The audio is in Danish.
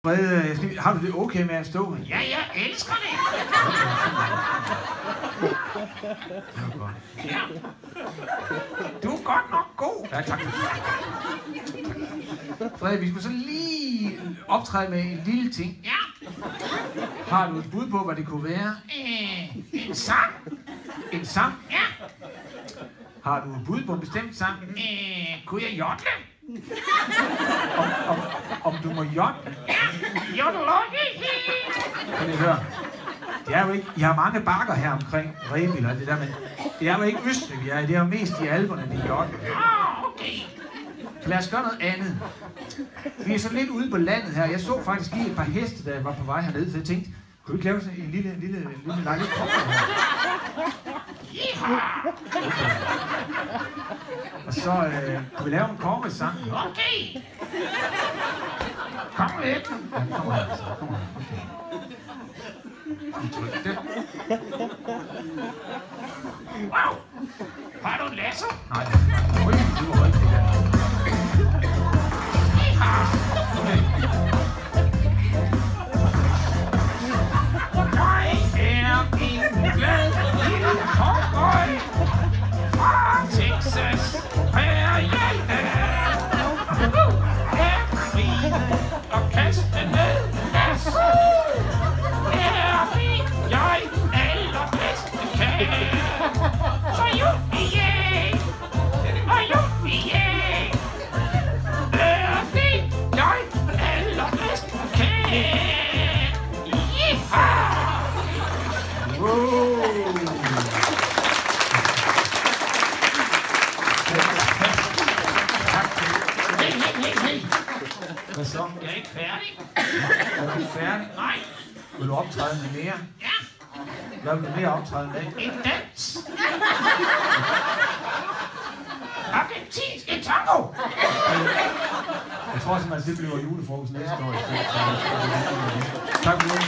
Brede, har du det okay med at stå? Ja, jeg elsker det. Ja. Du er godt nok god. Ja, tak. Frede, vi skulle så lige optræde med en lille ting. Ja. Har du et bud på, hvad det kunne være? En sang. En sang? Ja. Har du et bud på en bestemt sang? Kunne jeg jodle? Om du må jodle? Ja. Jodle. Kan I høre? Det er jo ikke, I har mange bakker her omkring Rebild og det der, men det er jo ikke Østrig, vi er i. Det er jo mest i Alperne, de jodler. Okay. Så lad os gøre noget andet. Vi er så lidt ude på landet her. Jeg så faktisk lige et par heste, da jeg var på vej hernede, så jeg tænkte, kunne vi ikke lave sådan en lille lejlighed kopper her? Og så kunne vi lave en kormesang. Okay. Kom med. Ja, kom her, altså. Kom her. Okay. Wow. Har du en lasso? Nej, det var ikke det der. Okay. Jeg er en glad lille cowboy fra Texas prærierne. Jeg griner og kaster ned lasso. Er det jeg allerbedste kan? Så jubilæ, og jubilæ. Er det jeg allerbedste kan? Yeehaw! Wow. Hey. Hvad så? Jeg er ikke færdig. Er du færdig? Nej. Vil du optræde med mere? Ja. Hvad vil du mere optræde med? En dans. Argentinsk tango. Jeg tror simpelthen, det bliver julefrokost næste år. Tak for det.